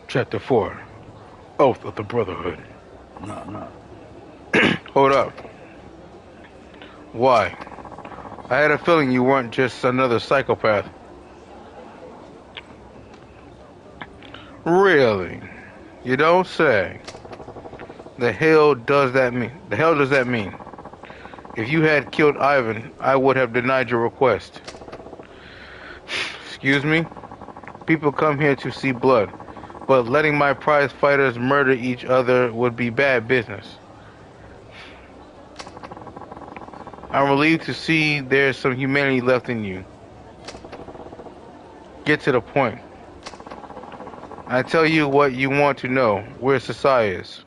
Chapter 4. Oath of the Brotherhood. No. Hold up. Why? I had a feeling you weren't just another psychopath. Really? You don't say. The hell does that mean? The hell does that mean? If you had killed Ivan, I would have denied your request. Excuse me? People come here to see blood, but letting my prize fighters murder each other would be bad business. I'm relieved to see there's some humanity left in you. Get to the point. I tell you what you want to know, where Sasai is.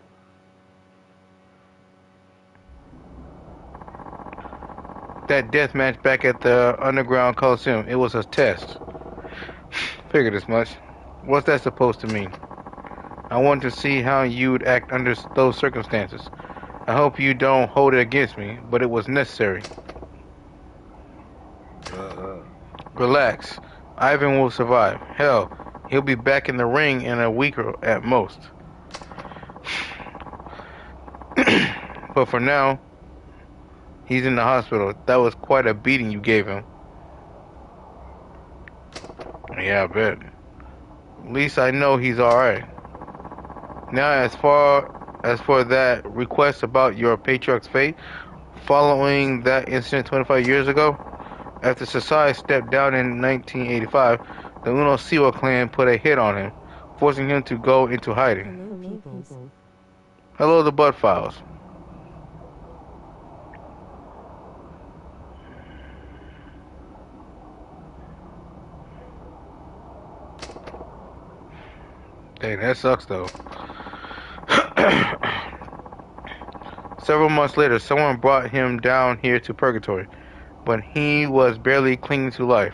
That death match back at the underground Coliseum, it was a test. Figured as much. What's that supposed to mean? I want to see how you'd act under those circumstances. I hope you don't hold it against me, but it was necessary. Relax. Ivan will survive. Hell, he'll be back in the ring in a week or at most. But for now, he's in the hospital. That was quite a beating you gave him. Yeah, I bet. At least I know he's alright. Now, as for that request about your patriarch's fate, following that incident 25 years ago, after Sasai stepped down in 1985, the Uno Siwa clan put a hit on him, forcing him to go into hiding. Hello, the Bud Files. Dang, that sucks though. Several months later, someone brought him down here to Purgatory, but he was barely clinging to life.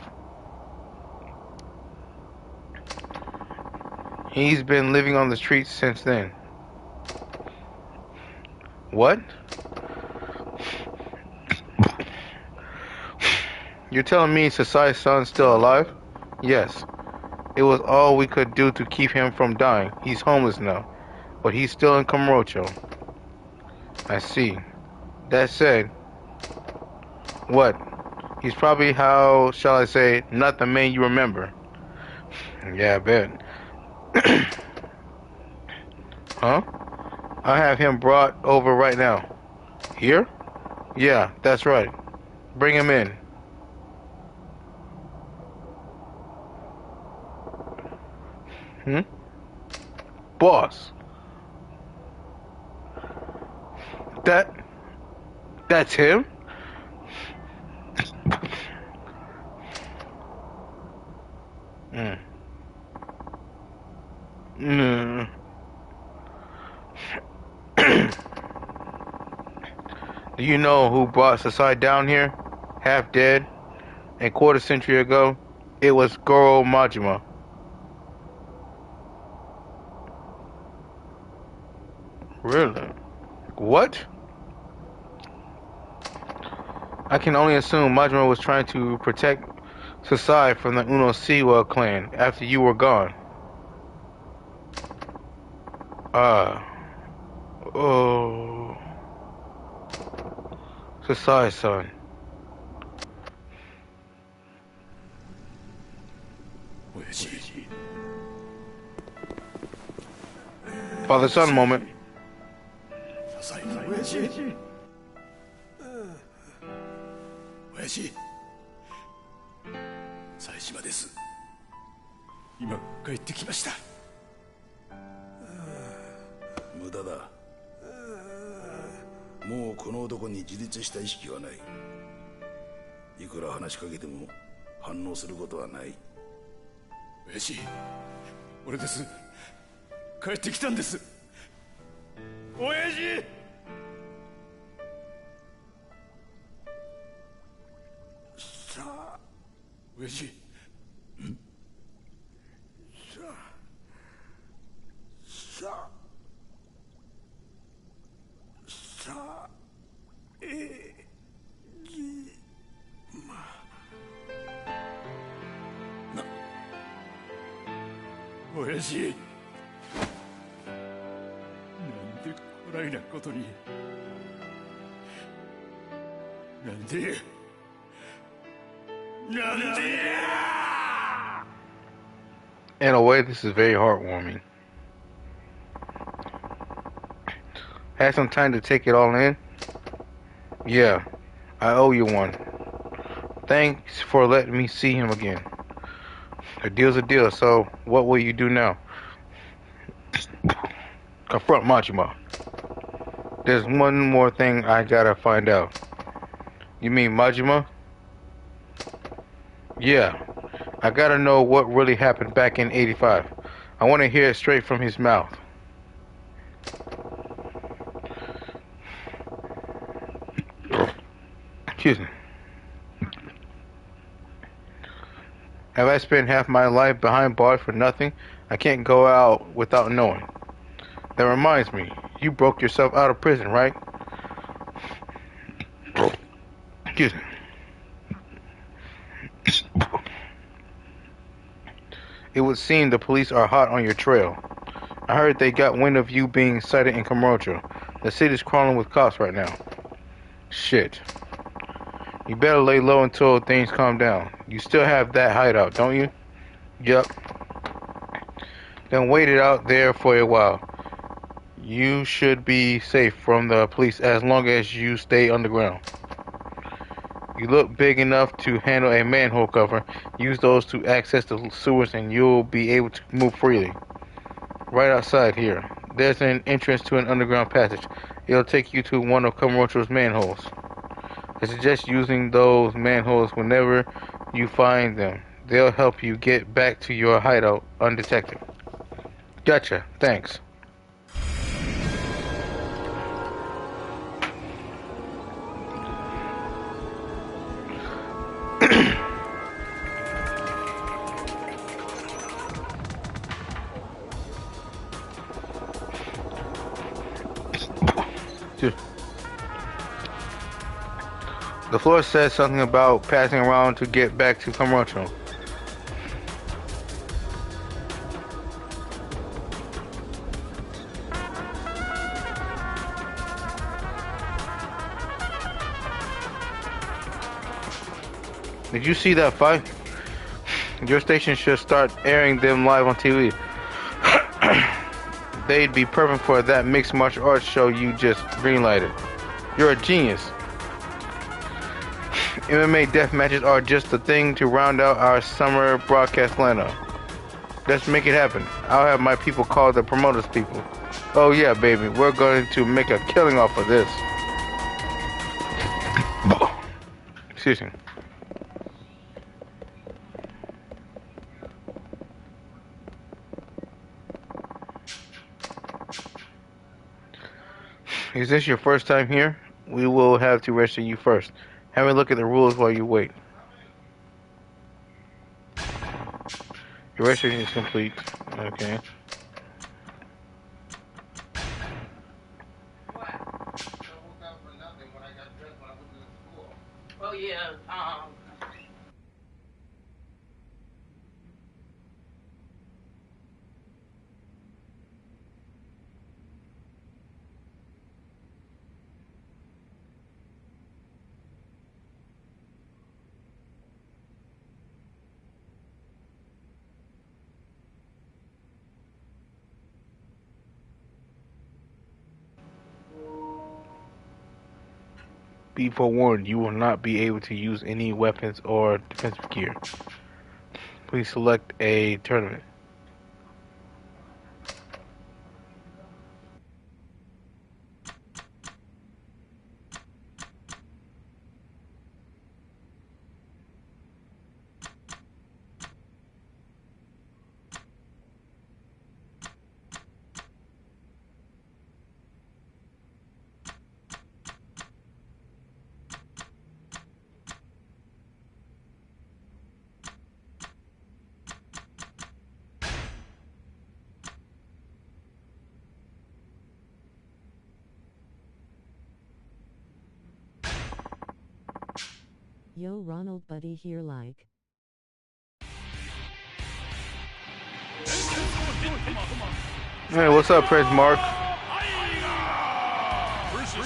He's been living on the streets since then. What? You're telling me Sasai's son's still alive? Yes. It was all we could do to keep him from dying. He's homeless now, but he's still in Kamurocho. I see. That said, what? He's probably, how shall I say, not the man you remember. Yeah, I bet. Huh? I have him brought over right now. Here? Yeah, that's right. Bring him in. Hmm? Boss. That's him? Mm. Mm. Do you know who brought Sasai down here? Half dead, a quarter century ago? It was Goro Majima. Really? What? I can only assume Majima was trying to protect Sasai from the Uno Siwa clan after you were gone. Ah. Oh. Sasai's son. Father-son moment. 親父、冴島です。今帰ってきました。無駄だ。もうこの男に自立した意識はない。いくら話しかけても反応することはない。親父、俺です。帰ってきたんです。親父。親父、親父、いなことに。なんでなんで。 In a way, this is very heartwarming. Had some time to take it all in? Yeah, I owe you one. Thanks for letting me see him again. A deal's a deal, so what will you do now? Confront Majima. There's one more thing I gotta find out. You mean Majima? Yeah, I gotta know what really happened back in '85. I want to hear it straight from his mouth. Excuse me. Have I spent half my life behind bars for nothing? I can't go out without knowing. That reminds me, you broke yourself out of prison, right? Excuse me. It would seem the police are hot on your trail. I heard they got wind of you being sighted in Kamurocho. The city's crawling with cops right now. Shit. You better lay low until things calm down. You still have that hideout, don't you? Yup. Then wait it out there for a while. You should be safe from the police as long as you stay underground. You look big enough to handle a manhole cover. Use those to access the sewers and you'll be able to move freely. Right outside here. There's an entrance to an underground passage. It'll take you to one of Kamurocho's manholes. I suggest using those manholes whenever you find them. They'll help you get back to your hideout undetected. Gotcha. Thanks. The floor says something about passing around to get back to Kamurocho. Did you see that fight? Your station should start airing them live on TV. They'd be perfect for that mixed martial arts show you just greenlighted. You're a genius. MMA death matches are just the thing to round out our summer broadcast lineup. Let's make it happen. I'll have my people call the promoters people. Oh yeah, baby, we're going to make a killing off of this. Excuse me. Is this your first time here? We will have to register you first. Have a look at the rules while you wait. Your registration is complete. Okay. Oh yeah, Be forewarned, you will not be able to use any weapons or defensive gear. Please select a tournament. Yo, Ronald buddy here like. Hey, what's up, Prince Mark? I've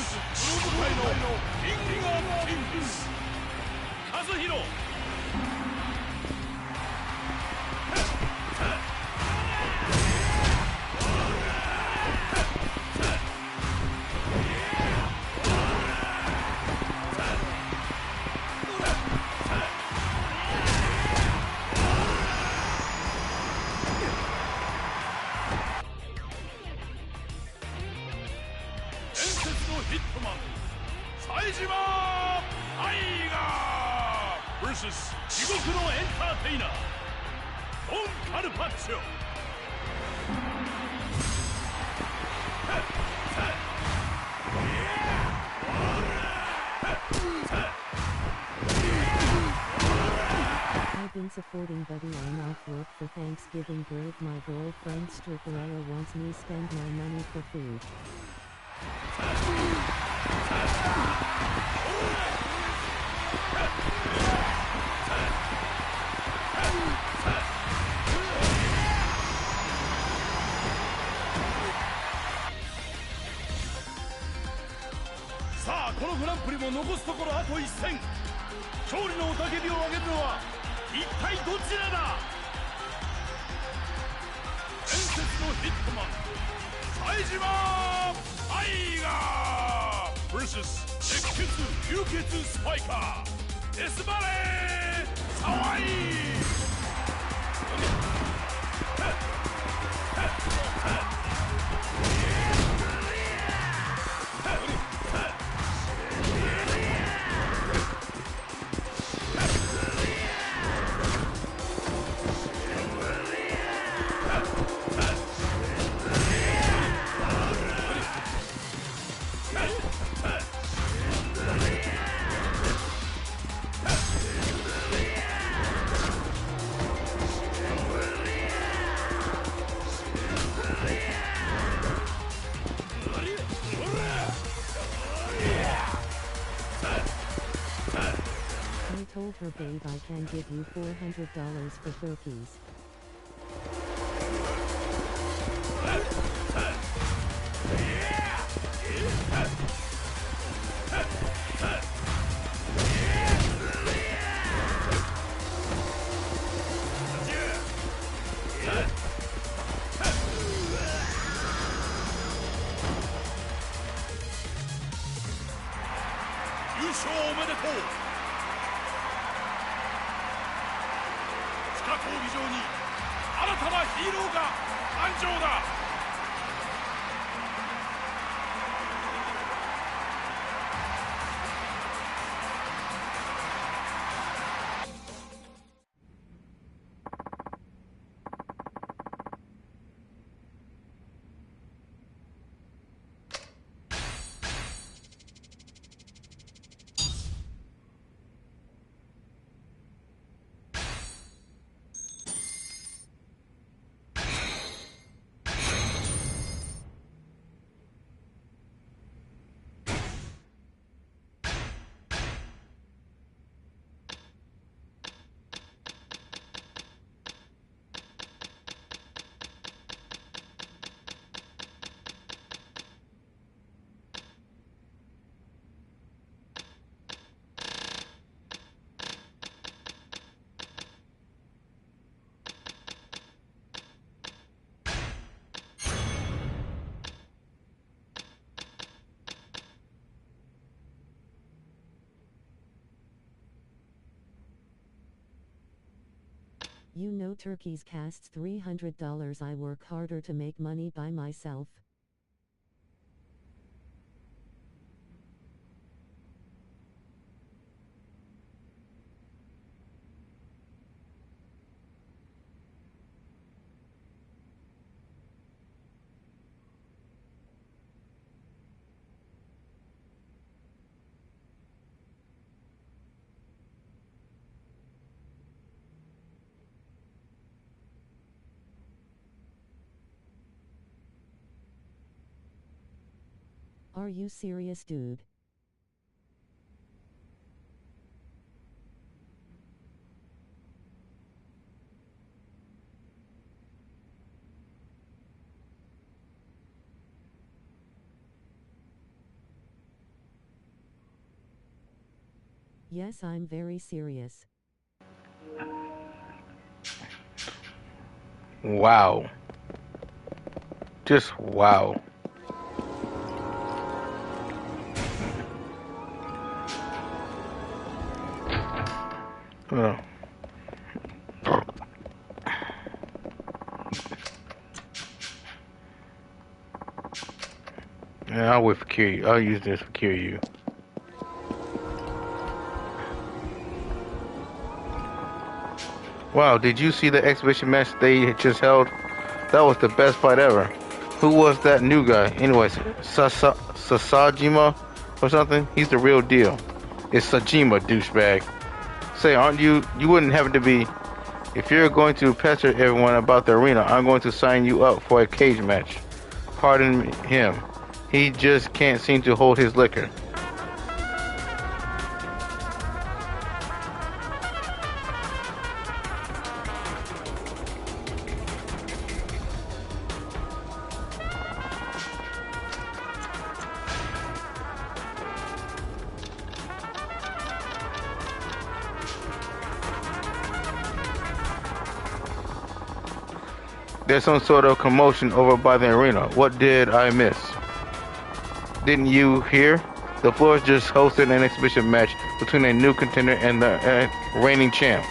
been supporting Buddy. I'm off work for Thanksgiving break. My girlfriend Stripperella wants me spend my money for food.さあこのグランプリも残すところあと1戦。勝利の雄たけびを上げるのは一体どちらだ。伝説のヒットマン冴島愛が vs 熱血流血スパイカーデスバレー沢井。I told her, babe, I can give you $400 for turkeys. You know turkeys costs $300. I work harder to make money by myself. Are you serious, dude? Yes, I'm very serious. Wow. Just wow. Oh. Yeah, I'll wait for Kiryu. I'll use this for Kiryu. Wow, did you see the exhibition match they had just held? That was the best fight ever. Who was that new guy? Anyways, Sasajima or something? He's the real deal. It's Sajima, douchebag. Say, aren't you? You wouldn't happen to be. If you're going to pester everyone about the arena, I'm going to sign you up for a cage match. Pardon him. He just can't seem to hold his liquor. There's some sort of commotion over by the arena. What did I miss? Didn't you hear? The Floors just hosted an exhibition match between a new contender and the reigning champ.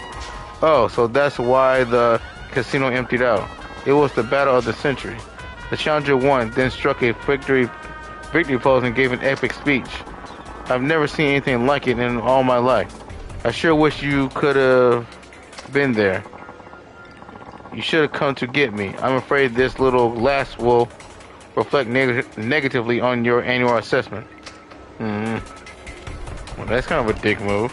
Oh, so that's why the casino emptied out. It was the battle of the century. The challenger won, then struck a victory pose and gave an epic speech. I've never seen anything like it in all my life. I sure wish you could have been there. You should have come to get me. I'm afraid this little last will reflect negatively on your annual assessment. Well, that's kind of a dick move.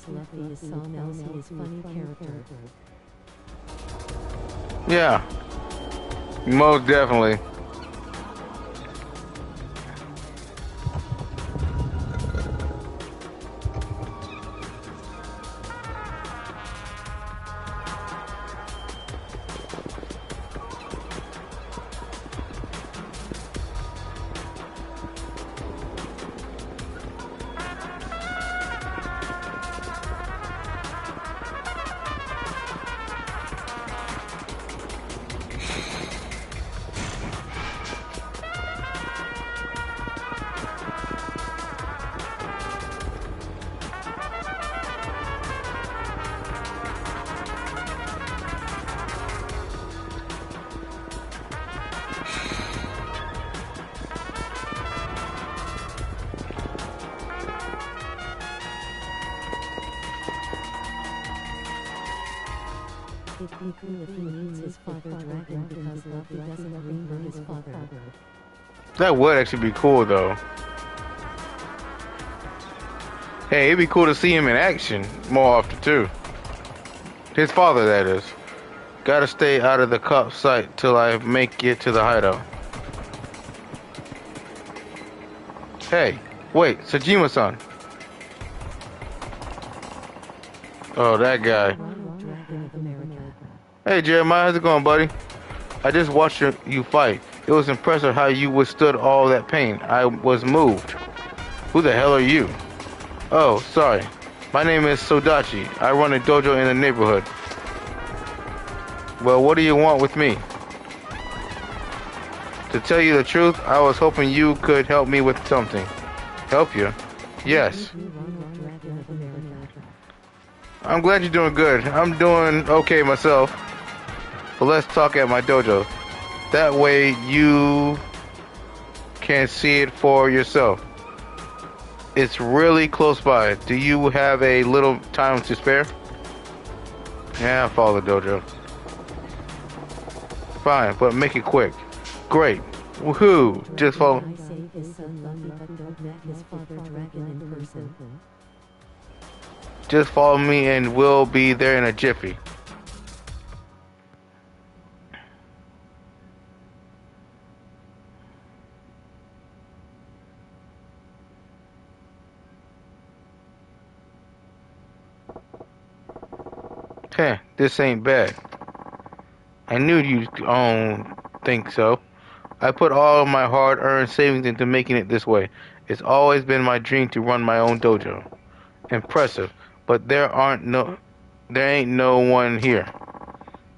Luffy is someone else. He is funny character. Yeah, most definitely. It'd be cool if he meets his father dragon because Luffy doesn't remember his father. That would actually be cool, though. Hey, it'd be cool to see him in action more often, too. His father, that is. Gotta stay out of the cop sight till I make it to the hideout. Hey, wait, Sajima-san. Oh, that guy. Hey, Jeremiah, how's it going, buddy? I just watched you fight. It was impressive how you withstood all that pain. I was moved. Who the hell are you? Oh, sorry. My name is Sodachi. I run a dojo in the neighborhood. Well, what do you want with me? To tell you the truth, I was hoping you could help me with something. Help you? Yes. I'm glad you're doing good. I'm doing okay myself. But let's talk at my dojo. That way you can see it for yourself. It's really close by. Do you have a little time to spare? Yeah, I'll follow the dojo. Fine, but make it quick. Great. Woohoo! Just follow. I save his son Luffy but don't met his father dragon in person. Just follow me and we'll be there in a jiffy. Heh, this ain't bad. I knew you'd think so. I put all of my hard-earned savings into making it this way. It's always been my dream to run my own dojo. Impressive, but there ain't no one here.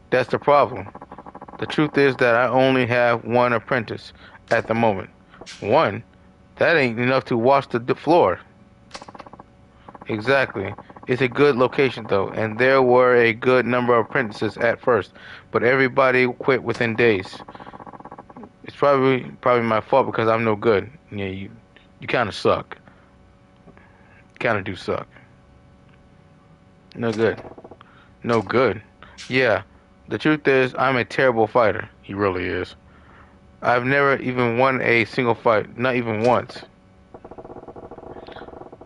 That's the problem. The truth is that I only have one apprentice at the moment. One? That ain't enough to wash the floor. Exactly. It's a good location though, and there were a good number of apprentices at first, but everybody quit within days. It's probably my fault because I'm no good. Yeah, you kind of suck. Kind of do suck. No good. No good. Yeah. The truth is, I'm a terrible fighter. He really is. I've never even won a single fight, not even once.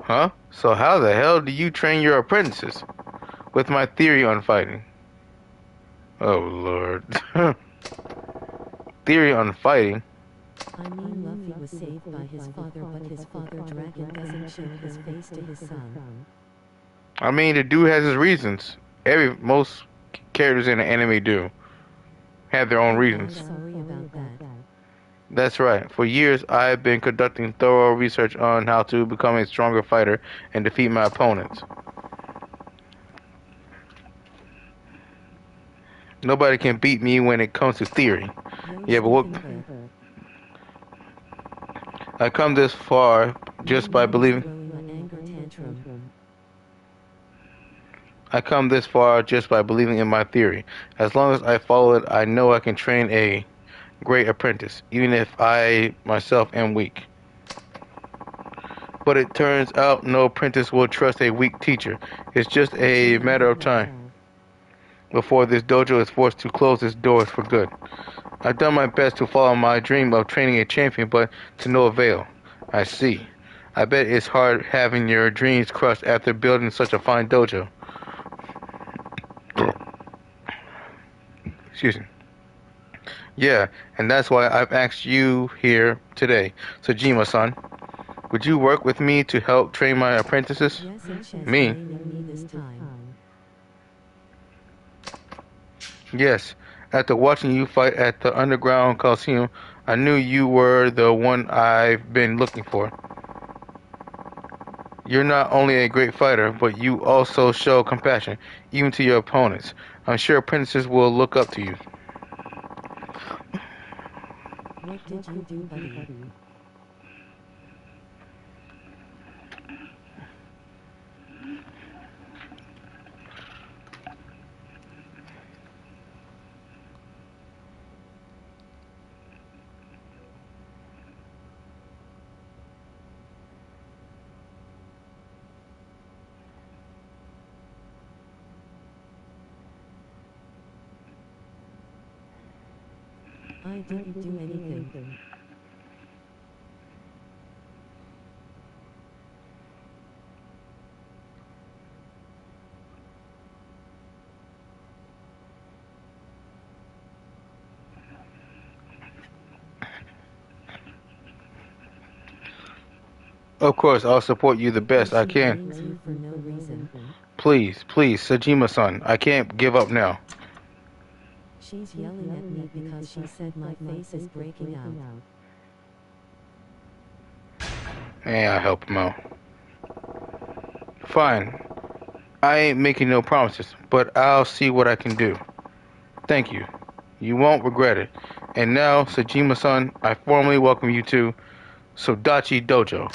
Huh? So how the hell do you train your apprentices? With my theory on fighting. Oh lord. Theory on fighting? I mean Luffy was saved by his father but his father dragon doesn't show his face to his son. I mean, the dude has his reasons. Most characters in the anime do. Have their own reasons. Sorry about that. That's right. For years, I've been conducting thorough research on how to become a stronger fighter and defeat my opponents. Nobody can beat me when it comes to theory. Yeah, but what? I come this far just by believing. I come this far just by believing in my theory. As long as I follow it, I know I can train a great apprentice, even if I myself am weak. But it turns out no apprentice will trust a weak teacher. It's just a matter of time before this dojo is forced to close its doors for good. I've done my best to follow my dream of training a champion, but to no avail. I see. I bet it's hard having your dreams crushed after building such a fine dojo. Excuse me. Yeah, and that's why I've asked you here today. Sejima-san, would you work with me to help train my apprentices? Me? Yes. After watching you fight at the underground coliseum, I knew you were the one I've been looking for. You're not only a great fighter, but you also show compassion, even to your opponents. I'm sure apprentices will look up to you. What did you do, buddy? I didn't do anything. Of course, I'll support you the best I can. You for no reason. Please, Sejima-san, I can't give up now. She's yelling at me because she said my face is breaking out. Hey, I'll help him out. Fine. I ain't making no promises, but I'll see what I can do. Thank you. You won't regret it. And now, Sejima-san, I formally welcome you to Sodachi Dojo.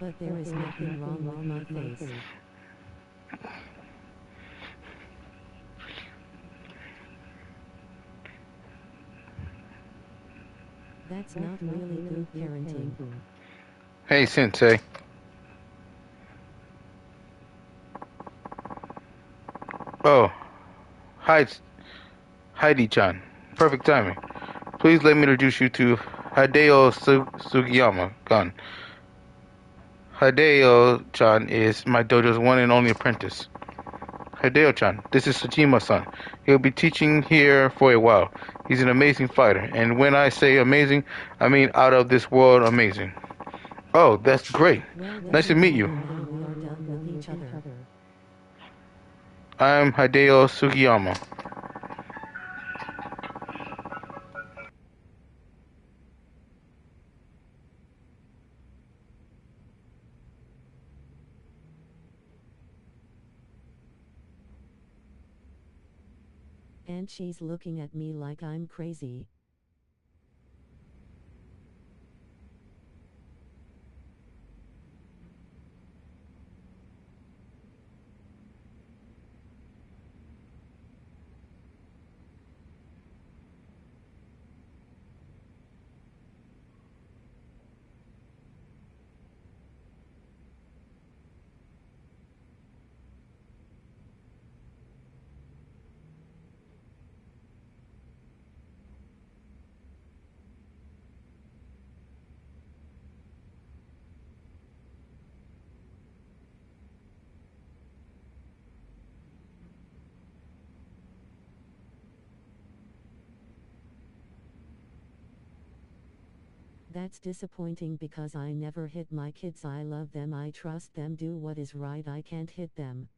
But there is nothing wrong with my face. That's not really good parenting. Hey, Sensei. Heidi-chan. Perfect timing. Please let me introduce you to Hideo Sugiyama-gun. Hideo-chan is my dojo's one and only apprentice. Hideo-chan, this is Sajima-san. He'll be teaching here for a while. He's an amazing fighter, and when I say amazing, I mean out of this world amazing. Oh, that's great. Well, Nice to meet you. now we are done with each other. I'm Hideo Sugiyama. And she's looking at me like I'm crazy. That's disappointing because I never hit my kids. I love them, I trust them, do what is right. I can't hit them.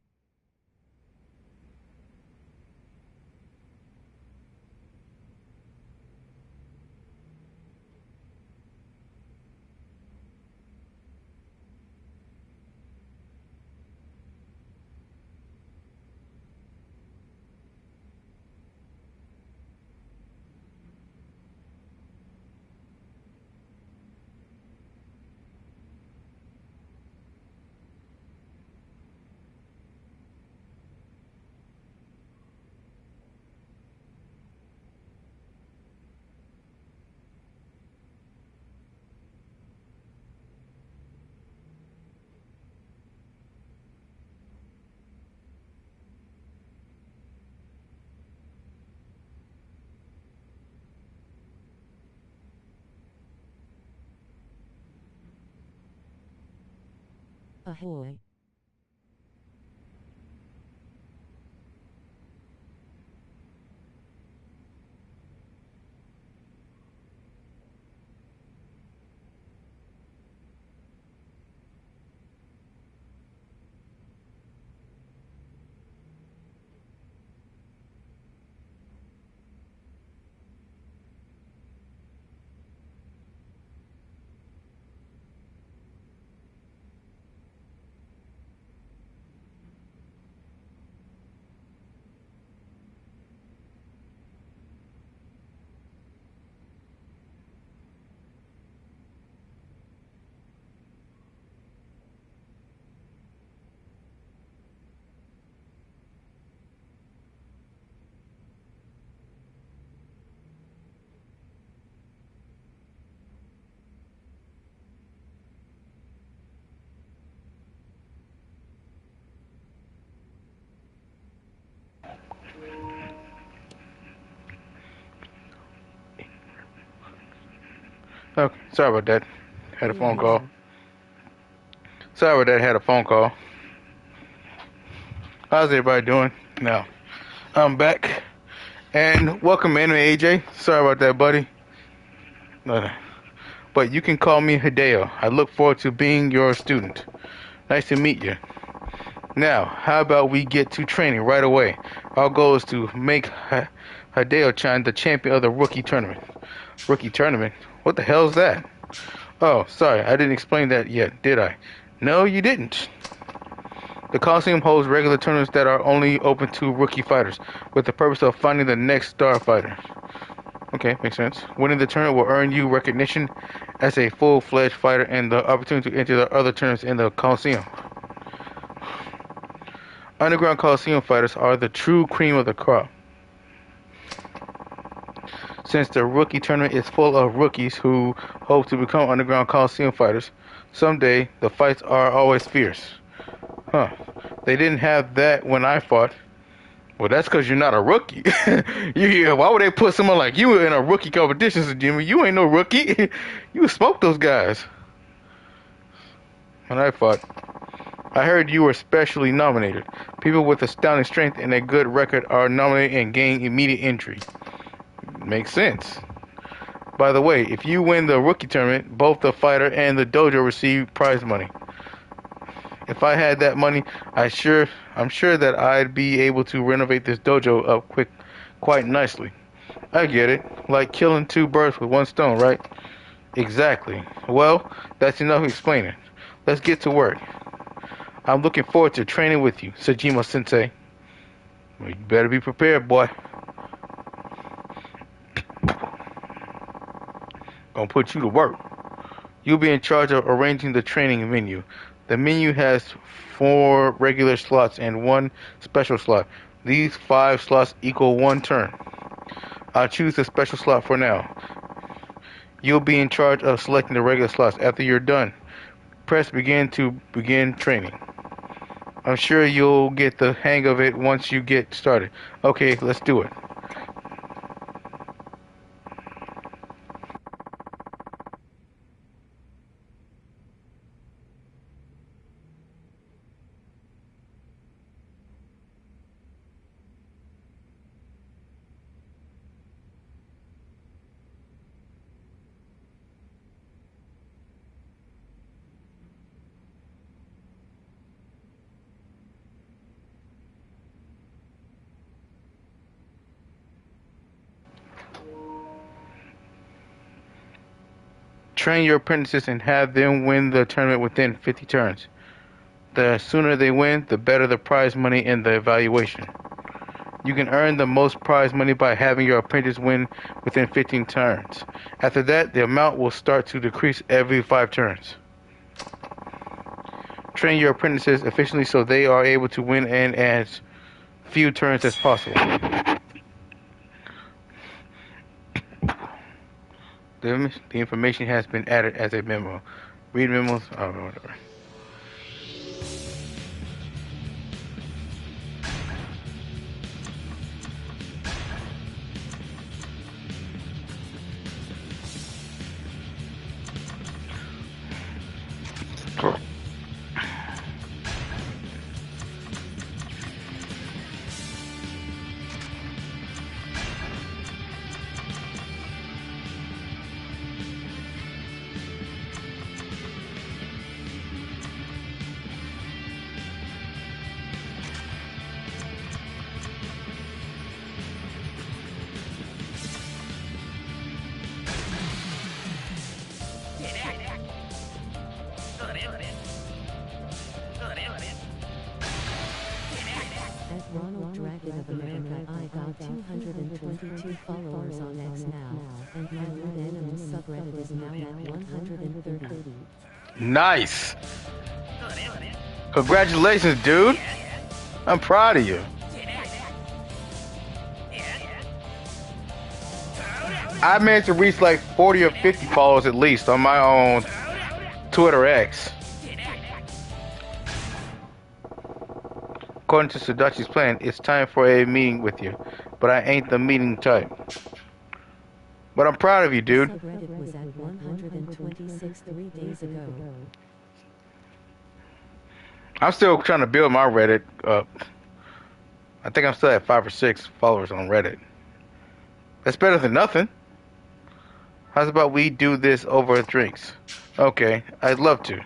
Ahoy. Okay, sorry about that. Had a Hey phone call. there. Sorry about that. Had a phone call. How's everybody doing? Now, I'm back. And welcome, Anime AJ. Sorry about that, buddy. Uh, But you can call me Hideo. I look forward to being your student. Nice to meet you. Now, how about we get to training right away? Our goal is to make Hideo-chan the champion of the rookie tournament. Rookie tournament? What the hell is that? Oh, sorry, I didn't explain that yet, did I? No, you didn't. The Coliseum holds regular tournaments that are only open to rookie fighters, with the purpose of finding the next star fighter. Okay, makes sense. Winning the tournament will earn you recognition as a full-fledged fighter and the opportunity to enter the other tournaments in the Coliseum. Underground Coliseum fighters are the true cream of the crop. Since the rookie tournament is full of rookies who hope to become Underground Coliseum fighters, someday the fights are always fierce. Huh. They didn't have that when I fought. Well, that's because you're not a rookie. Why would they put someone like you in a rookie competition, Jimmy? You ain't no rookie. You smoked those guys. And I fought. I heard you were specially nominated. People with astounding strength and a good record are nominated and gain immediate entry. Makes sense. By the way, if you win the rookie tournament, both the fighter and the dojo receive prize money. If I had that money, I'm sure that I'd be able to renovate this dojo up quite nicely. I get it. Like killing two birds with one stone, right? Exactly. Well, that's enough explaining. Let's get to work. I'm looking forward to training with you, Sajima-sensei. Well, you better be prepared, boy. Gonna put you to work. You'll be in charge of arranging the training menu. The menu has 4 regular slots and 1 special slot. These 5 slots equal 1 turn. I'll choose the special slot for now. You'll be in charge of selecting the regular slots. After you're done, press begin to begin training. I'm sure you'll get the hang of it once you get started. Okay, let's do it. Train your apprentices and have them win the tournament within 50 turns. The sooner they win, the better the prize money in the evaluation. You can earn the most prize money by having your apprentice win within 15 turns. After that, the amount will start to decrease every 5 turns. Train your apprentices efficiently so they are able to win in as few turns as possible. The information has been added as a memo. Read memos. Oh, whatever. Ronald Dragon of America, I got 222 followers on X now, and my unanimous subreddit is now at 130. Nice! Congratulations, dude! I'm proud of you. I managed to reach like 40 or 50 followers at least on my own Twitter X. According to Sadachi's plan, it's time for a meeting with you, but I ain't the meeting type. But I'm proud of you, dude. Subreddit was at 126 3 days ago. I'm still trying to build my Reddit up. I think I'm still at 5 or 6 followers on Reddit. That's better than nothing. How's about we do this over drinks? Okay, I'd love to.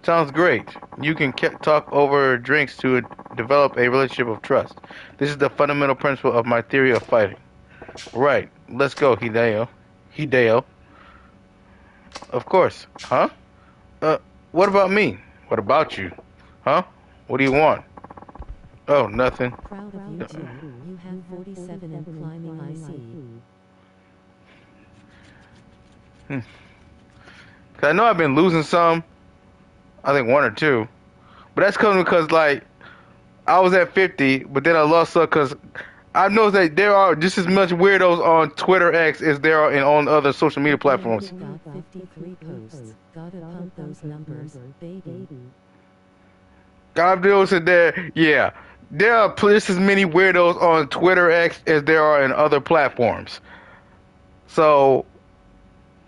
Sounds great. You can talk over drinks to develop a relationship of trust. This is the fundamental principle of my theory of fighting. Right. Let's go, Hideo. Hideo. Of course. Huh? What about me? What about you? Huh? What do you want? Oh, nothing. Proud of you too. You have 47 and climbing, I see. 'Cause I know I've been losing some. I think 1 or 2. But that's coming because, like, I was at 50, but then I lost some because I know that there are just as much weirdos on Twitter X as there are on other social media platforms. Got 53 posts. Gotta pump those numbers, baby. God knows in there, yeah. There are just as many weirdos on Twitter X as there are in other platforms. So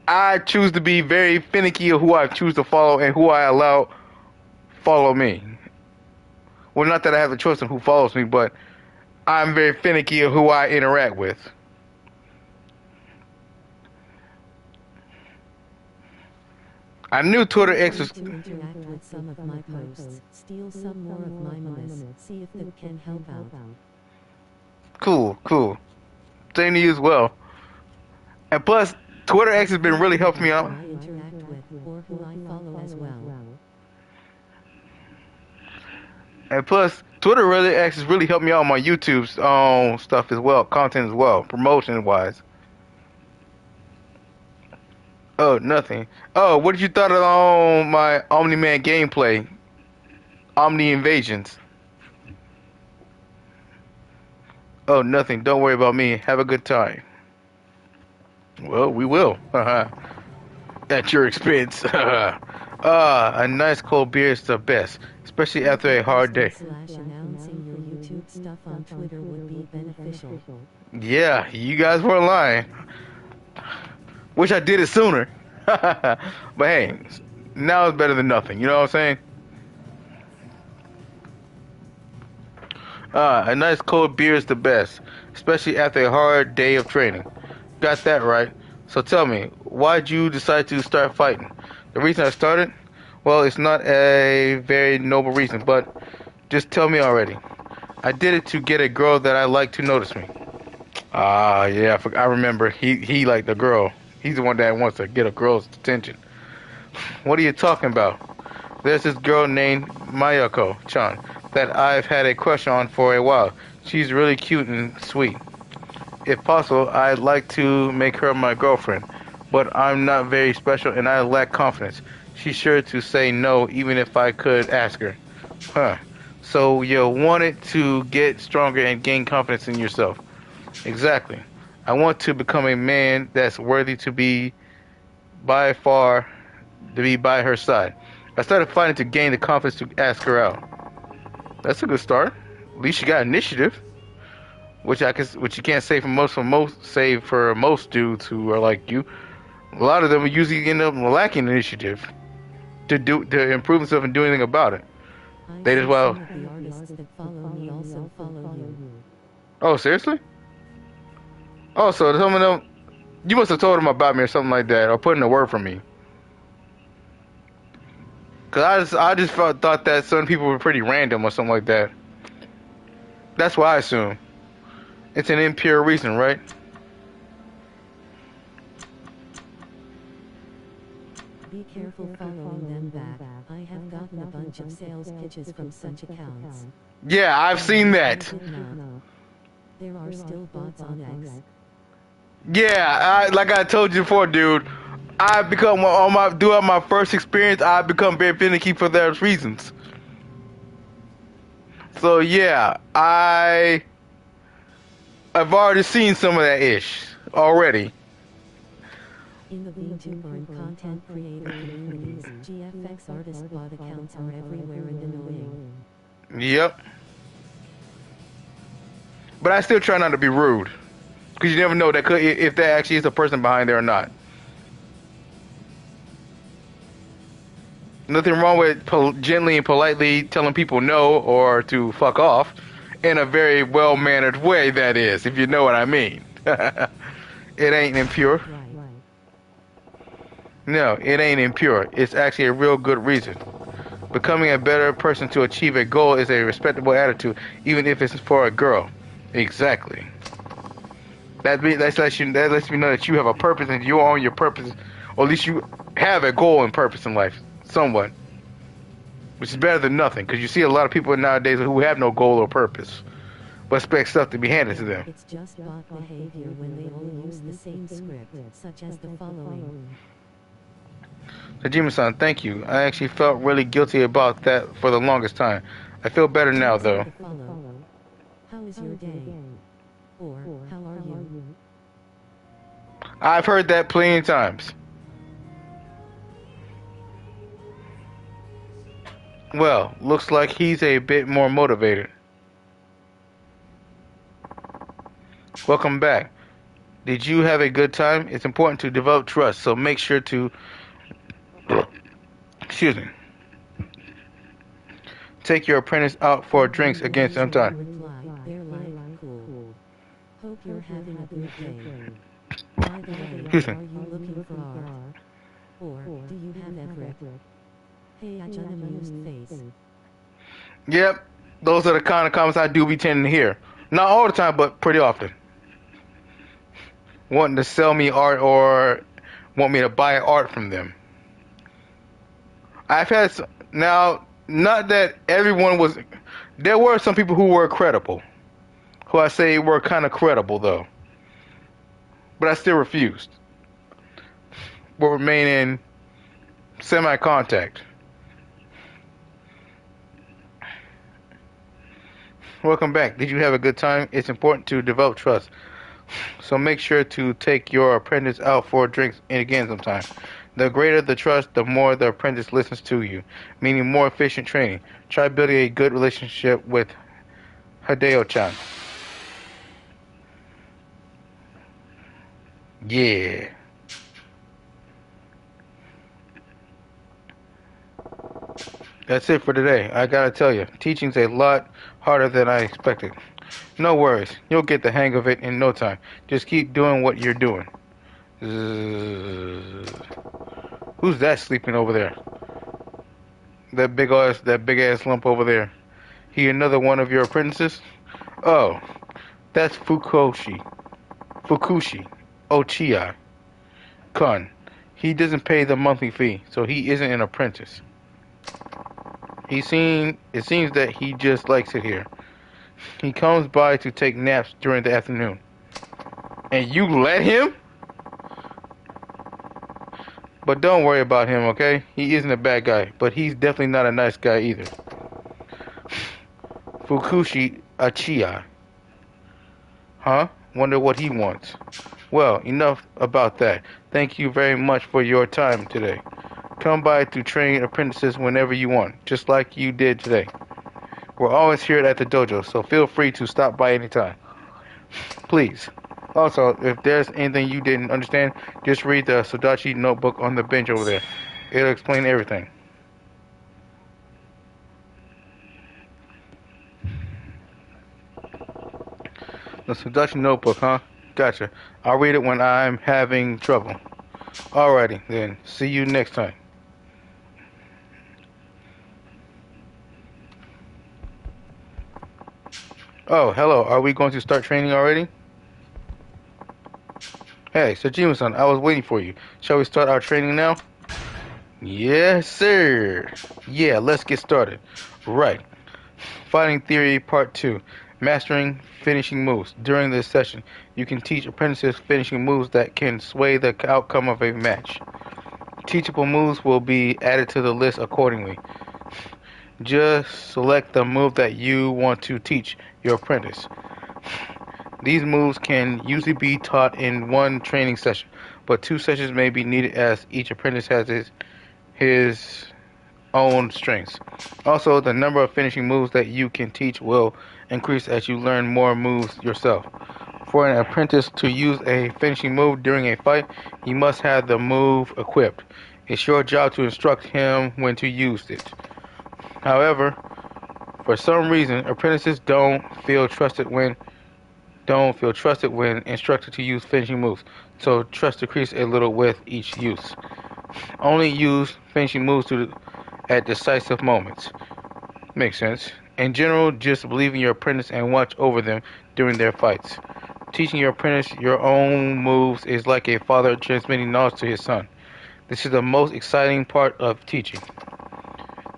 I choose to be very finicky of who I choose to follow and who I allow follow me. Well, not that I have a choice on who follows me, but I'm very finicky of who I interact with. I knew Twitter X was To interact with some of my posts, steal some more of my memes, see if that can help out. cool, cool. Same to you as well. And plus, Twitter X has been really helping me out. I interact with or who I follow as well. And plus, Twitter really X has really helped me out on my YouTube stuff as well, content as well, promotion wise. Oh, nothing. Oh, what did you thought of my Omni-Man gameplay? Omni Invasions. Oh, nothing. Don't worry about me. Have a good time. Well, we will. At your expense. A nice cold beer is the best, especially after a hard day. Slash announcing your YouTube stuff on Twitter would be beneficial. Yeah, you guys weren't lying. Wish I did it sooner. But hey, now it's better than nothing. You know what I'm saying? A nice cold beer is the best, especially after a hard day of training. Got that right. So tell me, why'd you decide to start fighting? The reason I started? Well, it's not a very noble reason, but just tell me already. I did it to get a girl that I like to notice me. Ah, yeah, I remember. He liked the girl. He's the one that wants to get a girl's attention. What are you talking about? There's this girl named Mayako-chan that I've had a crush on for a while. She's really cute and sweet. If possible, I'd like to make her my girlfriend, but I'm not very special and I lack confidence. She's sure to say no even if I could ask her. Huh. So you wanted to get stronger and gain confidence in yourself. Exactly. I want to become a man that's worthy to be by far to be by her side. I started fighting to gain the confidence to ask her out. That's a good start. At least you got initiative, which you can't say for most dudes who are like you. A lot of them usually end up lacking initiative to improve themselves and do anything about it. They just well. Some of the artists that follow me also follow you. Oh, seriously? Oh, so some of them, you must have told them about me or something like that, or put in a word for me. Cause I just thought that some people were pretty random or something like that. That's what I assume. It's an impure reason, right? Be careful following them back. I have gotten a bunch of sales pitches from such accounts. Yeah, I've seen that. There are still bots on X. Yeah, like I told you before, dude. I've become throughout my first experience, I've become very finicky for those reasons. So yeah, I've already seen some of that ish already. In the VTuber and content creator communities, GFX artist bot accounts are everywhere and annoying. Yep. But I still try not to be rude, because you never know if that actually is a person behind there or not. Nothing wrong with gently and politely telling people no or to fuck off in a very well-mannered way, that is, if you know what I mean. It ain't impure. Right. No, it ain't impure. It's actually a real good reason. Becoming a better person to achieve a goal is a respectable attitude, even if it's for a girl. Exactly. That lets me know that you have a purpose and you're on your purpose, or at least you have a goal and purpose in life, somewhat. Which is better than nothing, because you see a lot of people nowadays who have no goal or purpose, but expect stuff to be handed to them. It's just bot behavior when they all use the same script, such as the following. Hajime-san, thank you. I actually felt really guilty about that for the longest time. I feel better now, though. How is your day? Or, how are you? I've heard that plenty of times. Well, looks like he's a bit more motivated. Welcome back. Did you have a good time? It's important to develop trust, so make sure to excuse me. Take your apprentice out for drinks again sometime. Reply, they're like cool. Hope you're having a good day. By the way, Excuse me. are you looking for art? Or do you have everett? Hey, I an amused face. Yep, those are the kind of comments I do be tending to hear. Not all the time, but pretty often. Wanting to sell me art or want me to buy art from them. I've had now, not that everyone was. There were some people who were credible, who I say were kind of credible though, but I still refused. But remain in semi-contact. Welcome back. Did you have a good time? It's important to develop trust, so make sure to take your apprentice out for drinks and again sometime. The greater the trust, the more the apprentice listens to you, meaning more efficient training. Try building a good relationship with Hideo-chan. Yeah. That's it for today. I gotta tell you, teaching's a lot harder than I expected. No worries, you'll get the hang of it in no time. Just keep doing what you're doing. Who's that sleeping over there? That big ass lump over there. He another one of your apprentices? Oh, that's Fukushi Ochiai Kun. He doesn't pay the monthly fee, so he isn't an apprentice. It seems that he just likes it here. He comes by to take naps during the afternoon. And you let him? But don't worry about him, okay? He isn't a bad guy, but he's definitely not a nice guy either. Fukushi Achia. Huh? Wonder what he wants. Well, enough about that. Thank you very much for your time today. Come by to train apprentices whenever you want, just like you did today. We're always here at the dojo, so feel free to stop by anytime. Please. Also, if there's anything you didn't understand, just read the Sudachi notebook on the bench over there. It'll explain everything. The Sudachi notebook, huh? Gotcha. I'll read it when I'm having trouble. Alrighty, then. See you next time. Oh, hello. Are we going to start training already? Hey, Sajima-san, I was waiting for you. Shall we start our training now? Yes, sir. Yeah, let's get started. Right. Fighting Theory Part 2. Mastering Finishing Moves. During this session, you can teach apprentices finishing moves that can sway the outcome of a match. Teachable moves will be added to the list accordingly. Just select the move that you want to teach your apprentice. These moves can usually be taught in one training session, but 2 sessions may be needed as each apprentice has his own strengths. Also, the number of finishing moves that you can teach will increase as you learn more moves yourself. For an apprentice to use a finishing move during a fight, he must have the move equipped. It's your job to instruct him when to use it. However, for some reason, apprentices don't feel trusted when instructed to use finishing moves, so trust decreases a little with each use. Only use finishing moves at decisive moments. Makes sense. In general, just believe in your apprentice and watch over them during their fights. Teaching your apprentice your own moves is like a father transmitting knowledge to his son. This is the most exciting part of teaching.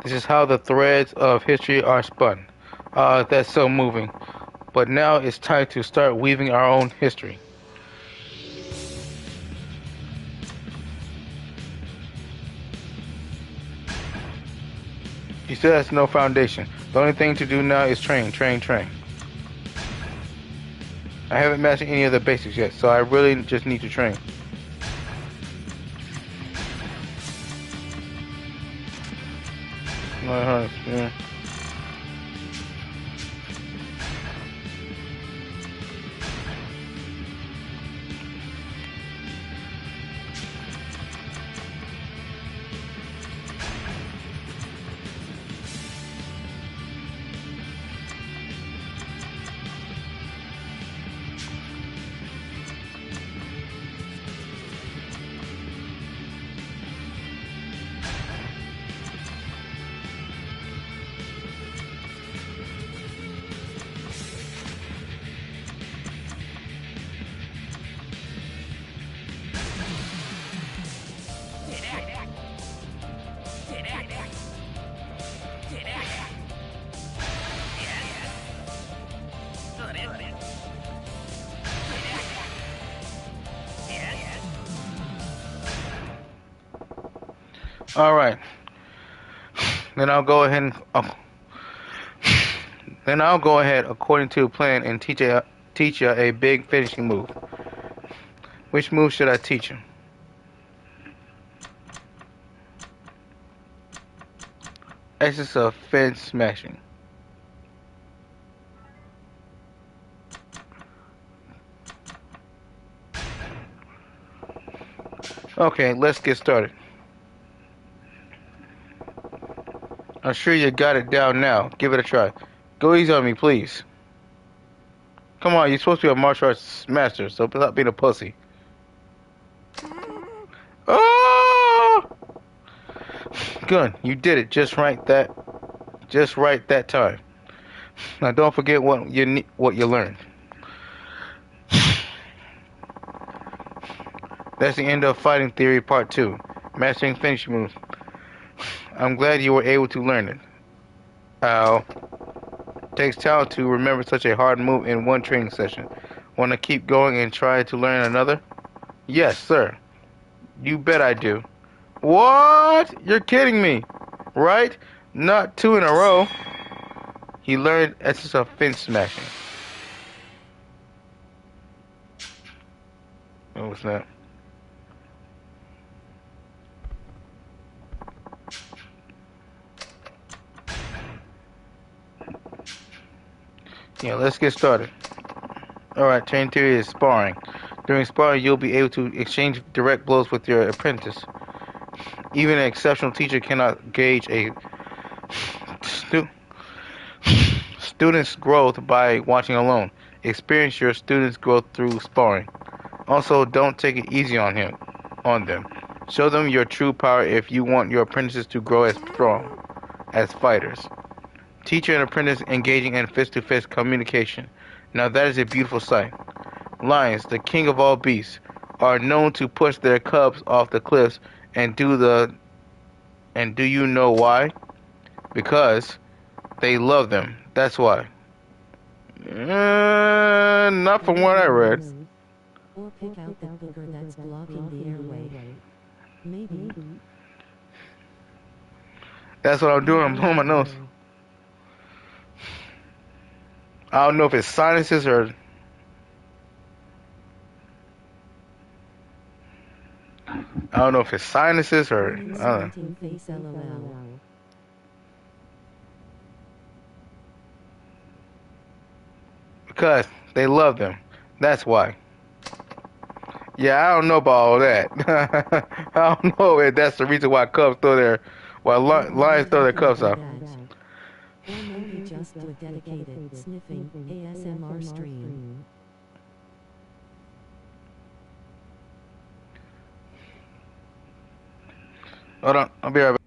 This is how the threads of history are spun. Ah, that's so moving. But now it's time to start weaving our own history. He still has no foundation. The only thing to do now is train. I haven't mastered any of the basics yet, so I really just need to train. Yeah. All right. Then I'll go ahead and then I'll go ahead according to plan and teach you a big finishing move. Which move should I teach you? Essence of fence smashing. Okay, let's get started. I'm sure you got it down now. Give it a try. Go easy on me, please. Come on, you're supposed to be a martial arts master, so stop being a pussy. Oh! Good, you did it just right that time. Now don't forget what you learned. That's the end of Fighting Theory Part 2. Mastering finishing moves. I'm glad you were able to learn it. Ow. Takes talent to remember such a hard move in one training session. Want to keep going and try to learn another? Yes, sir. You bet I do. What? You're kidding me, right? Not 2 in a row. He learned essence of fence smashing. Oh, what's that? Yeah, let's get started. Alright, training theory is sparring. During sparring, you'll be able to exchange direct blows with your apprentice. Even an exceptional teacher cannot gauge a student's growth by watching alone. Experience your student's growth through sparring. Also, don't take it easy on them. Show them your true power if you want your apprentices to grow as strong as fighters. Teacher and apprentice engaging in fist-to-fist communication. Now that is a beautiful sight. Lions, the king of all beasts, are known to push their cubs off the cliffs and do you know why? Because they love them. That's why. Not from what I read. Or pick out the booger that's blocking the airway. Maybe. That's what I'm doing. I'm blowing my nose. I don't know if it's sinuses or... I don't know if it's sinuses or... I don't know. Because they love them. That's why. Yeah, I don't know about all that. I don't know if that's the reason why lions throw their cubs out. Or maybe just do a dedicated sniffing ASMR stream. Hold on, I'll be right back.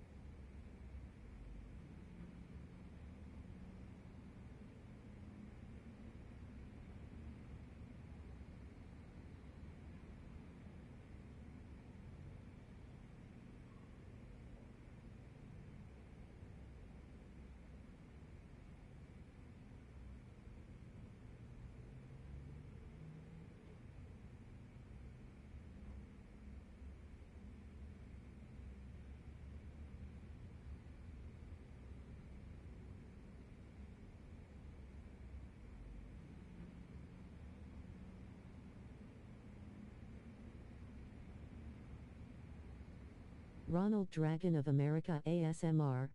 Ronald Dragon of America ASMR.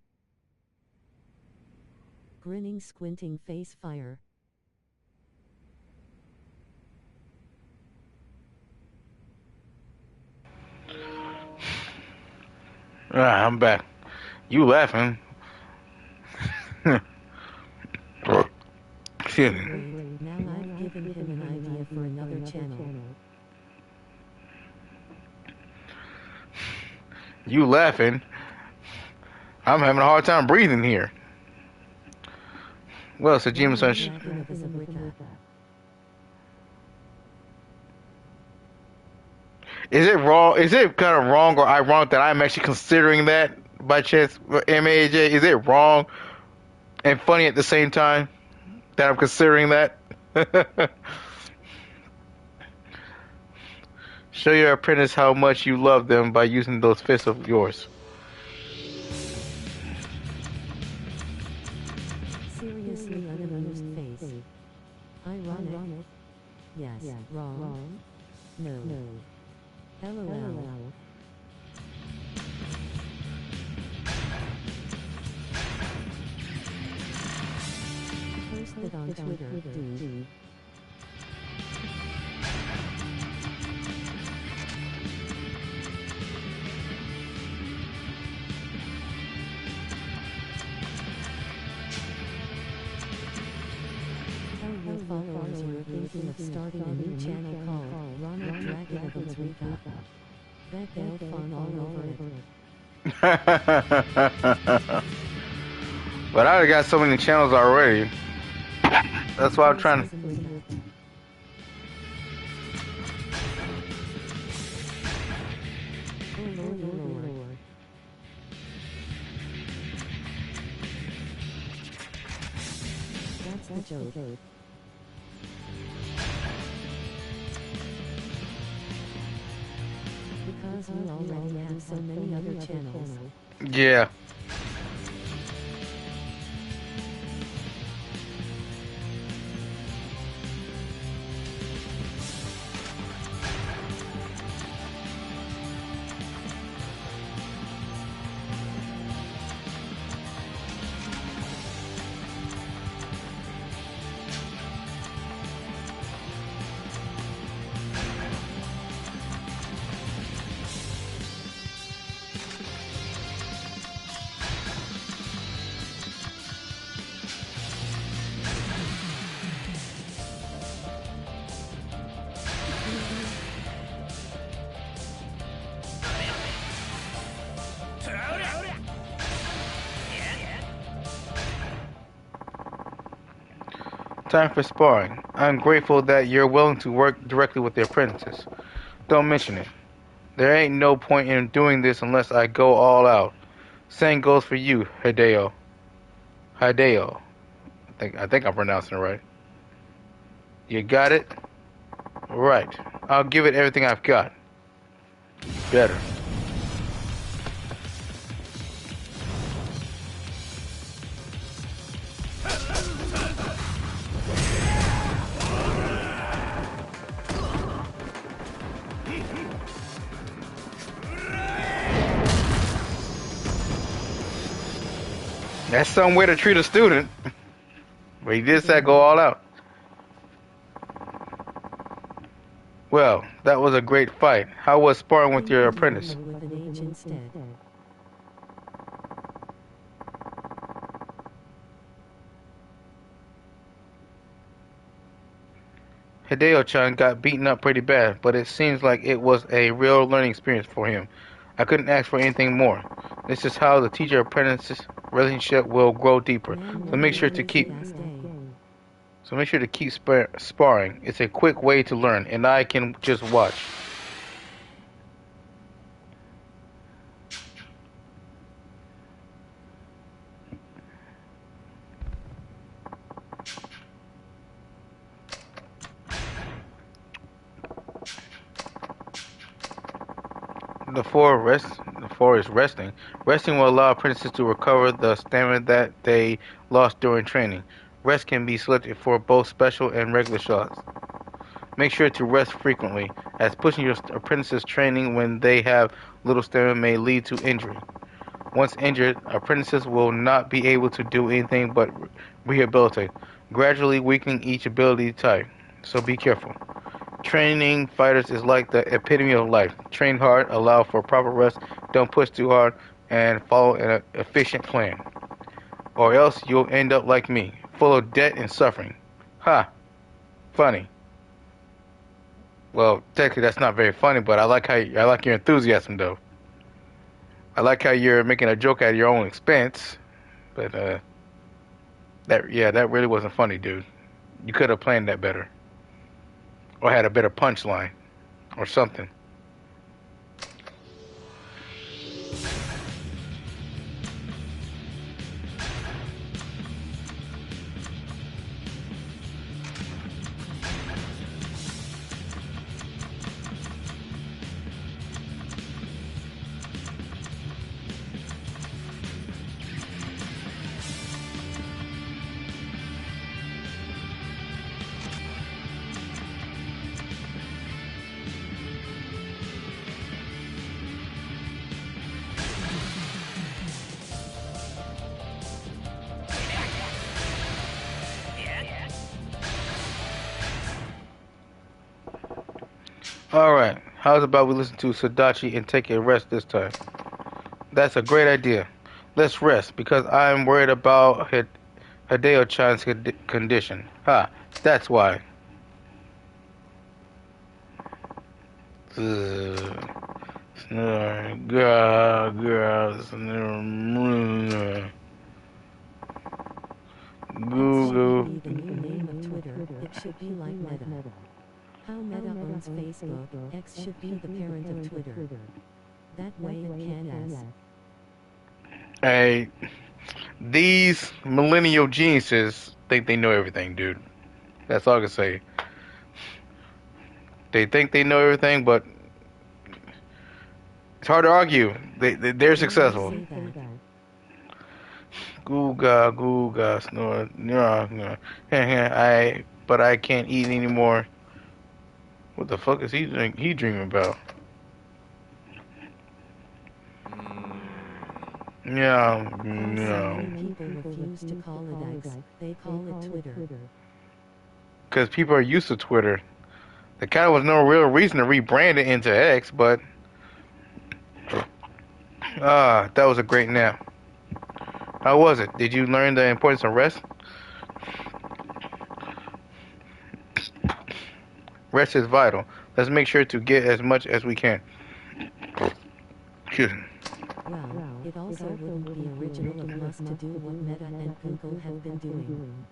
Grinning squinting face fire. I'm back. You laughing? Excuse me. Great, now I've given him an idea for another channel. You laughing? I'm having a hard time breathing here. Well, Sajima Sunshine. Is it wrong? Is it kind of wrong or ironic that I'm actually considering that by chance? MAJ, is it wrong and funny at the same time that I'm considering that? Show your apprentice how much you love them by using those fists of yours. Seriously unamused face. Ironic. Yes. Wrong. No. LOL. Posted on Twitter. Dude. Tell your followers you're thinking of starting a new channel called Ronald Dragon of America. Bet they'll fawn all over it. But I got so many channels already. That's why I'm trying to. Lord. That's the joke. Because we already have so many other channels. Yeah. Time for sparring. I'm grateful that you're willing to work directly with the apprentices. Don't mention it. There ain't no point in doing this unless I go all out. Same goes for you, Hideo. Hideo. I think I'm pronouncing it right. You got it? Right. I'll give it everything I've got. Better. That's some way to treat a student. But he did say go all out. Well, that was a great fight. How was sparring with your apprentice? With an H instead. Hideo-chan got beaten up pretty bad, but it seems like it was a real learning experience for him. I couldn't ask for anything more. This is how the teacher-apprentice relationship will grow deeper. So make sure to keep sparring. It's a quick way to learn, and I can just watch. The four is resting. Resting will allow apprentices to recover the stamina that they lost during training. Rest can be selected for both special and regular shots. Make sure to rest frequently, as pushing your apprentices' training when they have little stamina may lead to injury. Once injured, apprentices will not be able to do anything but rehabilitate, gradually weakening each ability type. So be careful. Training fighters is like the epitome of life. Train hard, allow for proper rest, don't push too hard, and follow an efficient plan. Or else you'll end up like me, full of debt and suffering. Ha! Funny. Well, technically that's not very funny, but I like your enthusiasm though. I like how you're making a joke at your own expense. But that really wasn't funny, dude. You could have planned that better. Or had a better punchline. Or something. Alright, how's about we listen to Sadachi and take a rest this time? That's a great idea. Let's rest, because I'm worried about Hideo-chan's condition. Ha, that's why. X Google. shouldn't be the new name of Twitter, it should be like Meta. How Meta owns Facebook, X should be the parent of Twitter. That way it can as. Hey, these millennial geniuses think they know everything, dude. That's all I can say. They think they know everything, but it's hard to argue. They're successful. Googa, googa, snore, no. But I can't eat anymore. What the fuck is he dreaming about? Yeah, So no. many people refuse to call it X, they call it Twitter. Because people are used to Twitter. There kind of was no real reason to rebrand it into X, but that was a great nap. How was it? Did you learn the importance of rest? Rest is vital. Let's make sure to get as much as we can. Excuse me. Well, it also wouldn't be original of us to do what Meta and Google have been doing.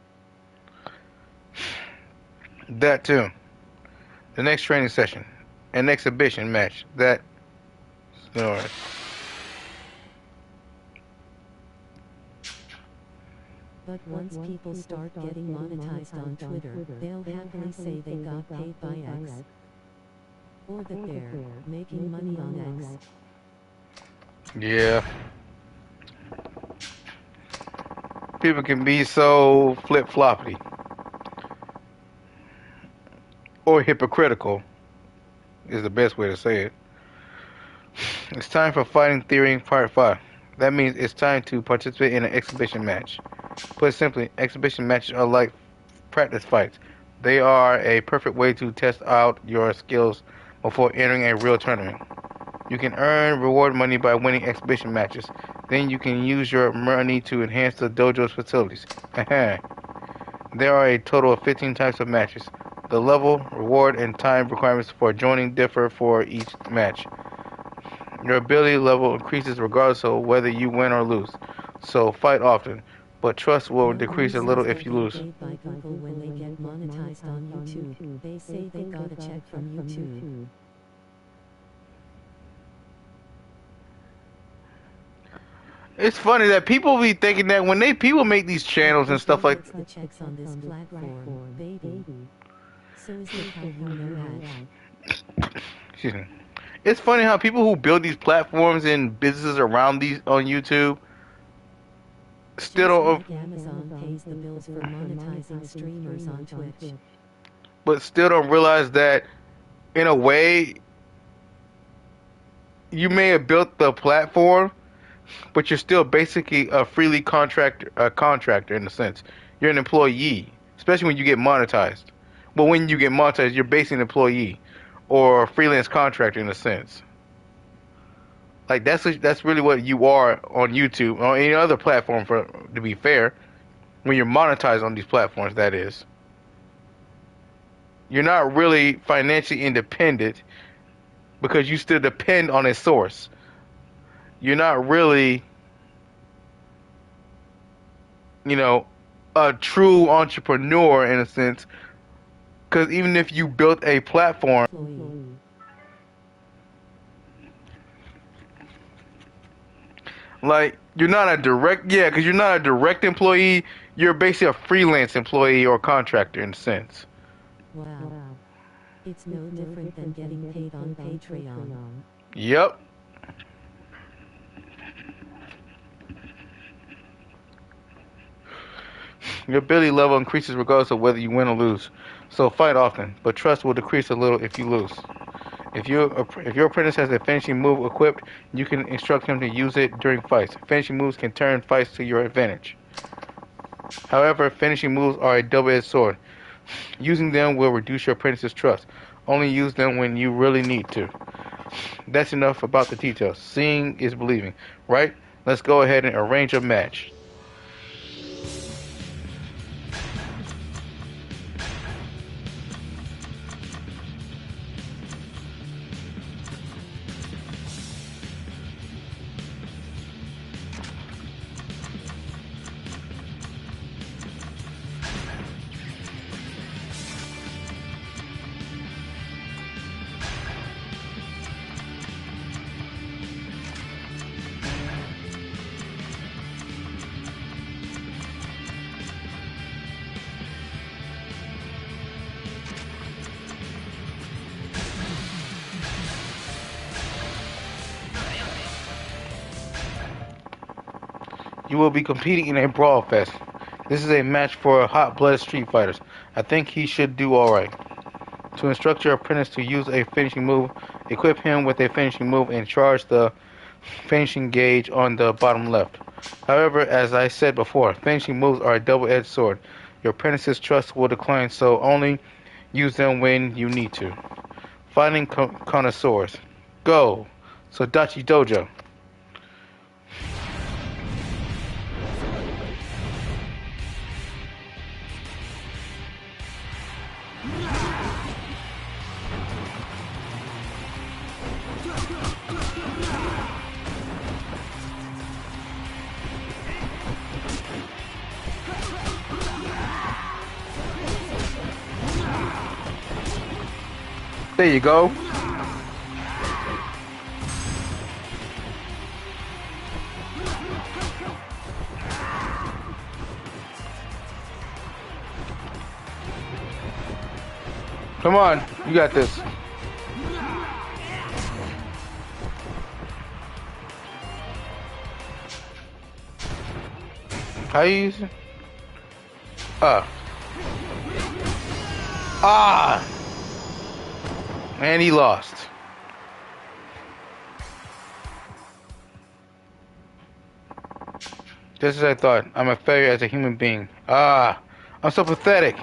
That too. The next training session. An exhibition match. That. Alright. But once people start getting monetized on Twitter, they'll happily say they got paid by X. Or that they're making money on X. Yeah. People can be so flip-floppy. Or hypocritical is the best way to say it. It's time for Fighting Theory Part 5. That means it's time to participate in an exhibition match. Put simply, exhibition matches are like practice fights. They are a perfect way to test out your skills before entering a real tournament. You can earn reward money by winning exhibition matches. Then you can use your money to enhance the dojo's facilities. There are a total of 15 types of matches. The level, reward, and time requirements for joining differ for each match. Your ability level increases regardless of whether you win or lose. So fight often, but trust will decrease a little if you lose. By Google when they get monetized on YouTube, they say they got a check from YouTube. It's funny that people be thinking that when people make these channels and stuff like the checks on this platform, baby. So is it how you know that? excuse me. It's funny how people who build these platforms and businesses around these on YouTube still don't, like Amazon pays the bills for monetizing streamers on Twitch. but still don't realize that in a way you may have built the platform, but you're still basically a contractor in a sense. You're an employee, especially when you get monetized. But when you get monetized, you're basically an employee or a freelance contractor in a sense. Like that's really what you are on YouTube or any other platform. To be fair, when you're monetized on these platforms, that is, you're not really financially independent because you still depend on a source. You're not really, a true entrepreneur in a sense. Because even if you built a platform, like you're not a because you're not a direct employee. You're basically a freelance employee or contractor in a sense. Wow. It's no different than getting paid on Patreon. Yep. Your ability level increases regardless of whether you win or lose. So fight often, but trust will decrease a little if you lose. If your apprentice has a finishing move equipped, you can instruct him to use it during fights. Finishing moves can turn fights to your advantage. However, finishing moves are a double-edged sword. Using them will reduce your apprentice's trust. Only use them when you really need to. That's enough about the details. Seeing is believing, right? Let's go ahead and arrange a match. You will be competing in a brawl fest. This is a match for hot-blooded street fighters. I think he should do alright. To instruct your apprentice to use a finishing move, equip him with a finishing move and charge the finishing gauge on the bottom left. However, as I said before, finishing moves are a double-edged sword. Your apprentice's trust will decline, so only use them when you need to. Fighting connoisseurs. Go! Sodachi Dojo. There you go. Come on, you got this. How you use it? Ah! And he lost. Just as I thought, I'm a failure as a human being. Ah! I'm so pathetic.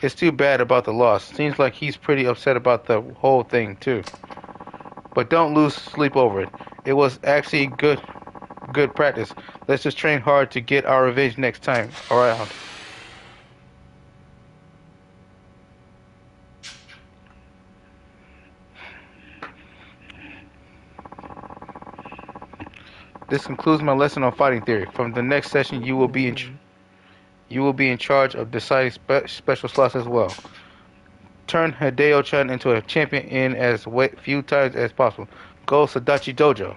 It's too bad about the loss. Seems like he's pretty upset about the whole thing, too. But don't lose sleep over it. It was actually good practice. Let's just train hard to get our revenge next time around. This concludes my lesson on fighting theory. From the next session, you will be in charge of deciding special slots as well. Turn Hideo-chan into a champion in as few times as possible. Go Sadachi Dojo.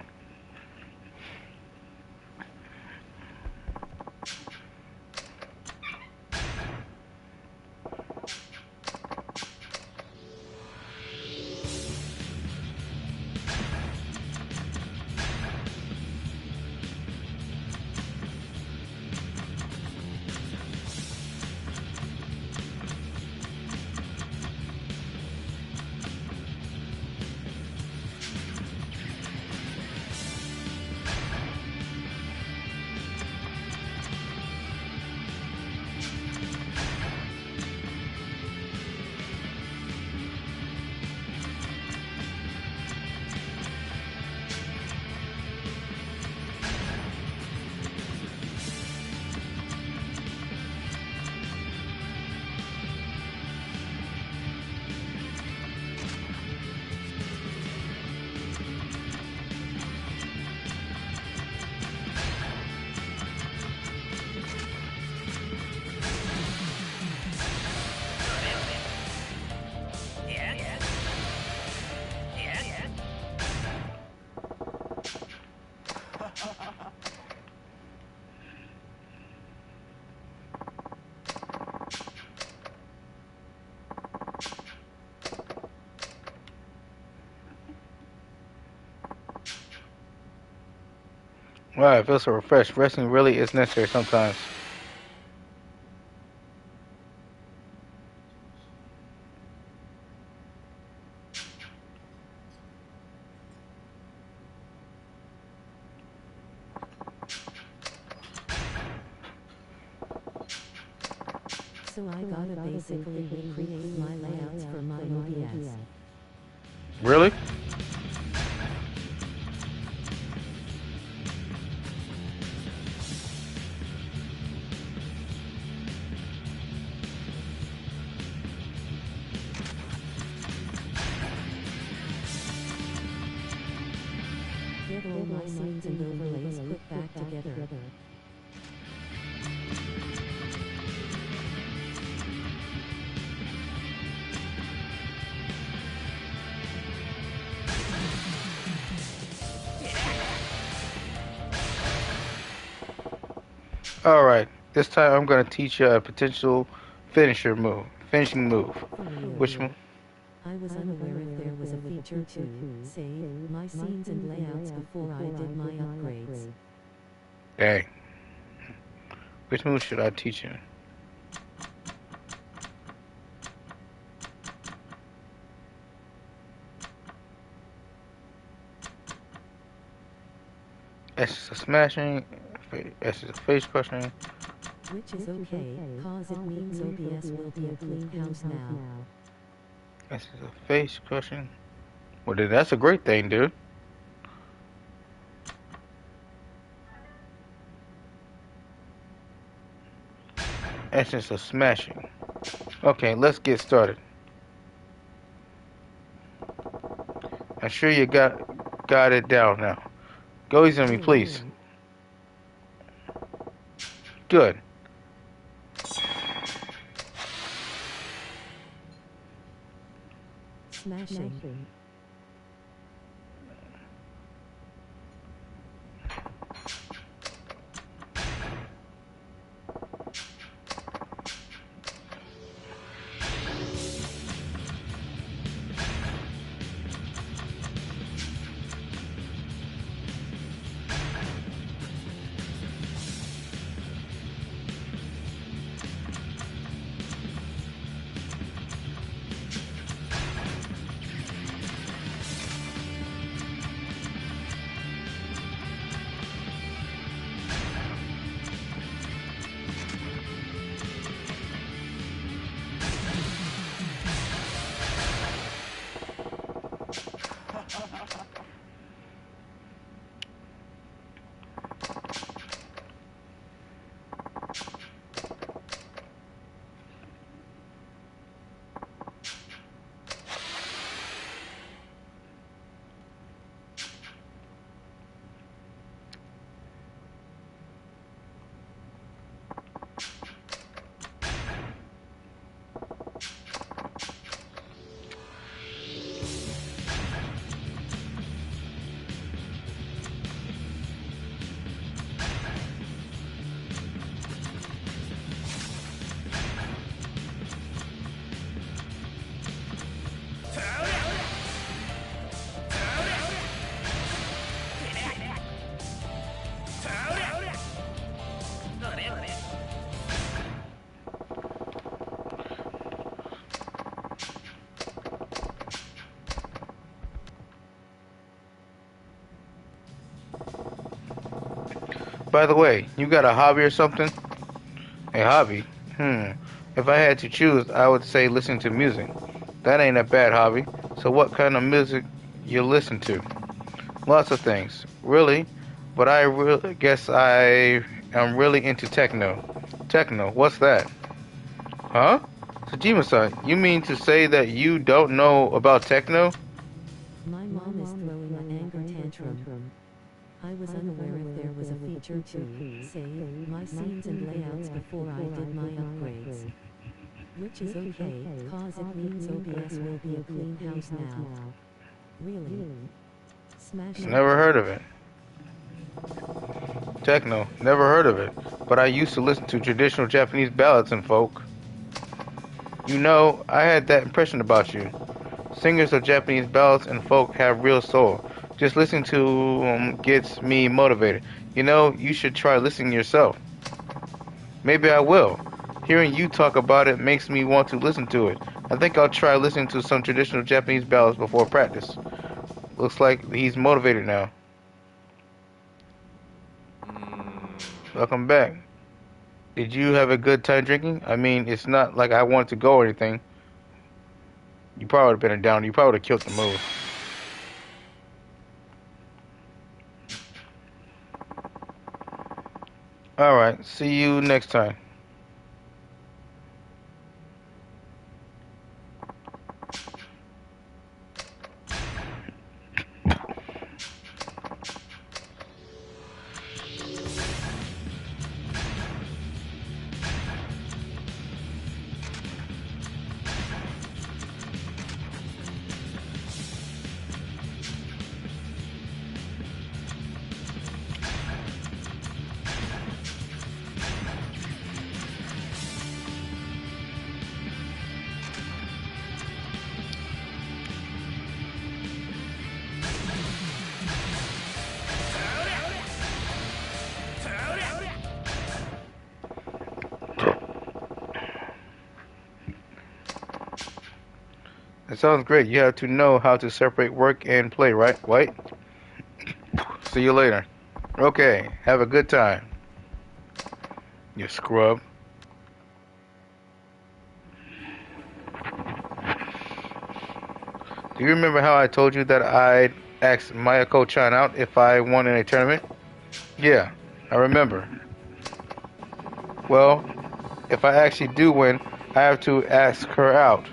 Wow, I feel so refreshed. Resting really is necessary sometimes. So I gotta basically recreate my layouts for my OBS. Really? Get all my scenes and overlays put back together. Alright, this time I'm gonna teach you a potential finishing move. Which move? I was unaware if there was a feature to save my scenes and layouts before I did my upgrades. Dang. Which move should I teach you? S is a smashing, S is a face crushing. Which is okay, cause it means OBS will be a clean house now. S is a face crushing. Well, then that's a great thing, dude. S is a smashing. Okay, let's get started. I'm sure you got it down now. Go easy on me, please. Good. Smashing. By the way, you got a hobby or something? A hobby? If I had to choose, I would say listen to music. That ain't a bad hobby. So what kind of music you listen to? Lots of things. Really? But I really guess I am really into techno. Techno, what's that? Huh? Sajima-san, you mean to say that you don't know about techno? My mom is throwing an anger tantrum. I was unaware if there was a feature to save my scenes and layouts before I did my upgrades. Which is okay, cause it means OBS will be a clean house now. Really? Smashing. Never heard of it. Techno, never heard of it. But I used to listen to traditional Japanese ballads and folk. You know, I had that impression about you. Singers of Japanese ballads and folk have real soul. Just listening to them gets me motivated. You know, you should try listening yourself. Maybe I will. Hearing you talk about it makes me want to listen to it. I think I'll try listening to some traditional Japanese ballads before practice. Looks like he's motivated now. Welcome back. Did you have a good time drinking? I mean, it's not like I wanted to go or anything. You probably would have been a down. You probably would have killed the move. Alright, see you next time. It sounds great. You have to know how to separate work and play, right, White? See you later. Okay, have a good time. You scrub. Do you remember how I told you that I'd ask Mayako-chan out if I won in a tournament? Yeah, I remember. Well, if I actually do win, I have to ask her out.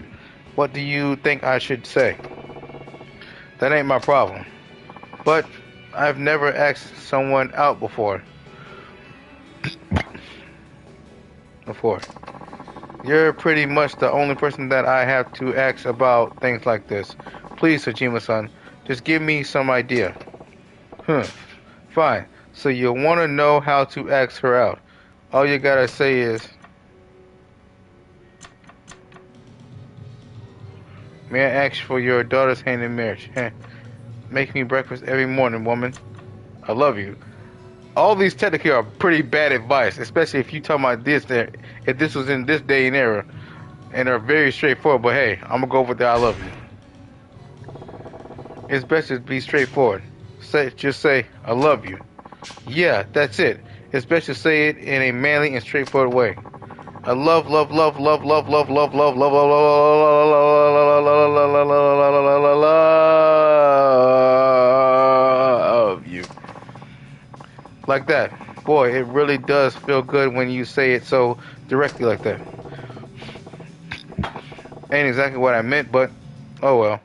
What do you think I should say? That ain't my problem. But I've never asked someone out before. You're pretty much the only person that I have to ask about things like this. Please, Hajima-san, just give me some idea. Fine. So you want to know how to ask her out. All you gotta say is, may I ask for your daughter's hand in marriage? Make me breakfast every morning, woman. I love you. All these technically are pretty bad advice, especially if you talk about this there. If this was in this day and era, and they're very straightforward. But hey, I'm gonna go with the I love you. It's best to be straightforward. Just say I love you. Yeah, that's it. It's best to say it in a manly and straightforward way. I love you. Like that. Boy, it really does feel good when you say it so directly like that. Ain't exactly what I meant, but oh well.